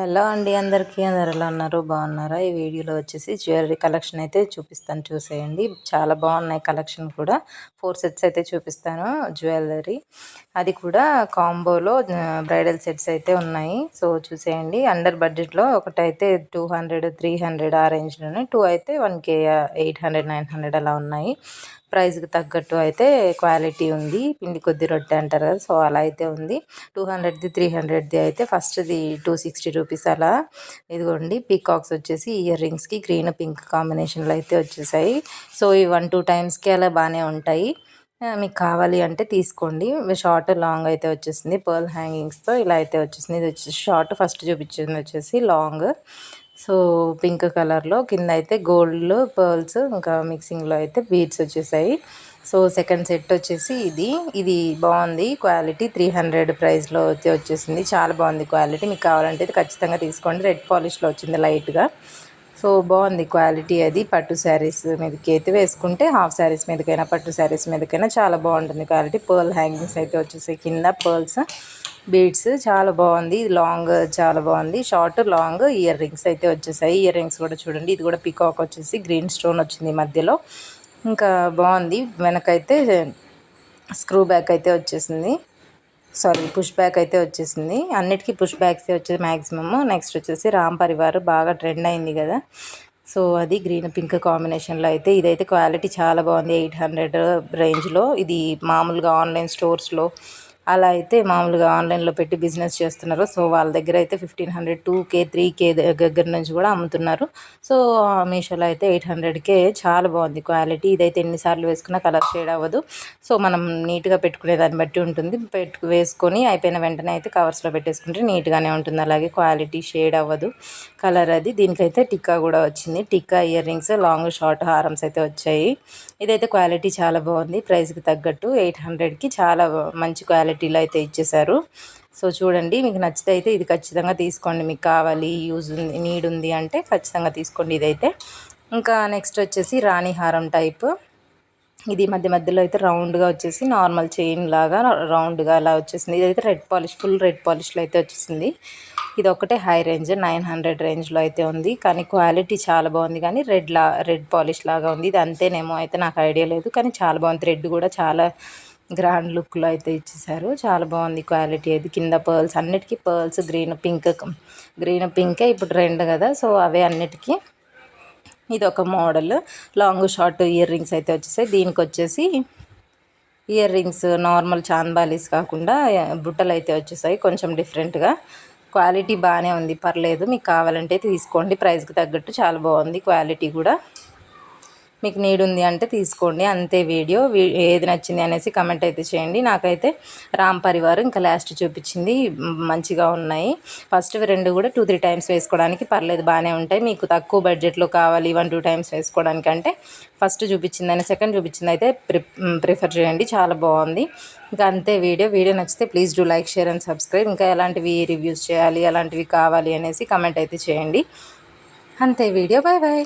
Hello అండి అందరికీ. అందరు ఎలా ఉన్నారు? బాగున్నారా? ఈ వీడియోలో వచ్చేసి జ్యువెలరీ కలెక్షన్ అయితే చూపిస్తాను, చూసేయండి. చాలా బాగున్నాయి కలెక్షన్ కూడా. 4 సెట్స్ అయితే చూపిస్తాను జ్యువెలరీ, అది కూడా కాంబోలో బ్రైడల్ సెట్స్ అయితే ఉన్నాయి. సో చూసేయండి. అండర్ బడ్జెట్లో ఒకటైతే 200, 300 ఆ రేంజ్లోనే, 2 అయితే 1K 800, 900 అలా ఉన్నాయి. ప్రైస్కి తగ్గట్టు అయితే క్వాలిటీ ఉంది. పిండి కొద్ది రొట్టె అంటారు కదా, సో అలా అయితే ఉంది. 200ది 300ది అయితే ఫస్ట్ది 260 రూపీస్ అలా. ఇదిగోండి పీకాక్స్ వచ్చేసి ఇయర్ రింగ్స్కి గ్రీన్ పింక్ కాంబినేషన్లో అయితే వచ్చేసాయి. సో ఈ 1-2 టైమ్స్కి అలా బాగానే ఉంటాయి. మీకు కావాలి అంటే తీసుకోండి. షార్ట్ లాంగ్ అయితే వచ్చేసింది పర్ల్ హ్యాంగింగ్స్తో, ఇలా అయితే వచ్చేసింది. ఇది వచ్చేసి షార్ట్, ఫస్ట్ చూపించింది వచ్చేసి లాంగ్. సో పింక్ కలర్లో కింద అయితే గోల్డ్ పర్ల్స్ ఇంకా మిక్సింగ్లో అయితే బీడ్స్ వచ్చేసాయి. సో సెకండ్ సెట్ వచ్చేసి ఇది బాగుంది క్వాలిటీ. 300 ప్రైస్లో అయితే వచ్చేసింది. చాలా బాగుంది క్వాలిటీ. మీకు కావాలంటే ఇది ఖచ్చితంగా తీసుకోండి. రెడ్ పాలిష్లో వచ్చింది లైట్గా. సో బాగుంది క్వాలిటీ. అది పట్టు శారీస్ మీదకి అయితే వేసుకుంటే, హాఫ్ శారీస్ మీదకైనా పట్టు శారీస్ మీదకైనా చాలా బాగుంటుంది క్వాలిటీ. పర్ల్ హ్యాంగింగ్స్ అయితే వచ్చేసాయి కింద, పర్ల్స్ బీడ్స్ చాలా బాగుంది. ఇది లాంగ్ చాలా బాగుంది. షార్ట్ లాంగ్ ఇయర్ రింగ్స్ అయితే వచ్చేసాయి. ఇయర్ రింగ్స్ కూడా చూడండి. ఇది కూడా పికాక్ వచ్చేసి గ్రీన్ స్టోన్ వచ్చింది మధ్యలో. ఇంకా బాగుంది. వెనకైతే స్క్రూ బ్యాక్ అయితే వచ్చేసింది, సారీ పుష్ బ్యాక్ అయితే వచ్చేసింది. అన్నిటికీ పుష్ బ్యాక్స్ వచ్చేది మ్యాక్సిమమ్. నెక్స్ట్ వచ్చేసి రామ్ పరివార్ బాగా ట్రెండ్ అయింది కదా, సో అది గ్రీన్ పింక్ కాంబినేషన్లో అయితే. ఇదైతే క్వాలిటీ చాలా బాగుంది. 800 రేంజ్లో. ఇది మామూలుగా ఆన్లైన్ స్టోర్స్లో అలా అయితే మామూలుగా ఆన్లైన్లో పెట్టి బిజినెస్ చేస్తున్నారు. సో వాళ్ళ దగ్గర అయితే 1500, 2K, 3K దగ్గర నుంచి కూడా అమ్ముతున్నారు. సో మీషోలో అయితే 800కే చాలా బాగుంది క్వాలిటీ. ఇదైతే ఎన్నిసార్లు వేసుకున్నా కలర్ షేడ్ అవ్వదు. సో మనం నీట్గా పెట్టుకునే దాన్ని బట్టి ఉంటుంది. వేసుకొని అయిపోయిన వెంటనే అయితే కవర్స్లో పెట్టేసుకుంటే నీట్గానే ఉంటుంది. అలాగే క్వాలిటీ షేడ్ అవ్వదు కలర్ అది. దీనికైతే టిక్కా కూడా వచ్చింది. Tikka ear rings, long short హారమ్స్ అయితే వచ్చాయి. ఇదైతే క్వాలిటీ చాలా బాగుంది. ప్రైస్కి తగ్గట్టు 800కి చాలా మంచి క్వాలిటీలో అయితే ఇచ్చేసారు. సో చూడండి, మీకు నచ్చితే అయితే ఇది ఖచ్చితంగా తీసుకోండి. మీకు కావాలి, యూజ్ ఉంది, నీడ్ ఉంది అంటే ఖచ్చితంగా తీసుకోండి ఇదైతే. ఇంకా నెక్స్ట్ వచ్చేసి రాణి హారం టైప్. ఇది మధ్య మధ్యలో అయితే రౌండ్గా వచ్చేసి నార్మల్ చైన్ లాగా రౌండ్గా అలా వచ్చేసింది. ఇదైతే రెడ్ పాలిష్, ఫుల్ రెడ్ పాలిష్లో అయితే వచ్చేసింది. ఇది ఒకటే హై రేంజ్ 900 రేంజ్లో అయితే ఉంది. కానీ క్వాలిటీ చాలా బాగుంది. కానీ రెడ్ పాలిష్ లాగా ఉంది. ఇది అంతేనేమో అయితే నాకు ఐడియా లేదు, కానీ చాలా బాగుంది. థ్రెడ్ కూడా చాలా గ్రాండ్ లుక్లో అయితే ఇచ్చేసారు. చాలా బాగుంది క్వాలిటీ. అది కింద పర్ల్స్, అన్నిటికీ పర్ల్స్ గ్రీన్ పింకే ఇప్పుడు ట్రెండ్ కదా, సో అవే అన్నిటికీ. ఇది ఒక model long short ear rings అయితే వచ్చేసాయి. దీనికి వచ్చేసి ఇయర్ రింగ్స్ నార్మల్ చాంద్బాలీస్ కాకుండా బుట్టలు అయితే వచ్చేసాయి, కొంచెం డిఫరెంట్గా. క్వాలిటీ బాగానే ఉంది, పర్లేదు. మీకు కావాలంటే తీసుకోండి. ప్రైస్కి తగ్గట్టు చాలా బాగుంది క్వాలిటీ కూడా. మీకు నీడ్ ఉంది అంటే తీసుకోండి, అంతే. వీడియో ఏది నచ్చింది అనేసి కమెంట్ అయితే చేయండి. నాకైతే రామ్ పరివార్ ఇంకా లాస్ట్ చూపించింది మంచిగా ఉన్నాయి. ఫస్ట్ 2 కూడా 2-3 టైమ్స్ వేసుకోవడానికి పర్లేదు, బాగానే ఉంటాయి. మీకు తక్కువ బడ్జెట్లో కావాలి 1-2 టైమ్స్ వేసుకోవడానికి అంటే ఫస్ట్ చూపించిందని సెకండ్ చూపించింది అయితే ప్రిఫర్ చేయండి. చాలా బాగుంది. ఇంకా అంతే. వీడియో నచ్చితే please do like, share and subscribe. ఇంకా ఎలాంటివి రివ్యూస్ చేయాలి, ఎలాంటివి కావాలి అనేసి కమెంట్ అయితే చేయండి. అంతే వీడియో. Bye bye.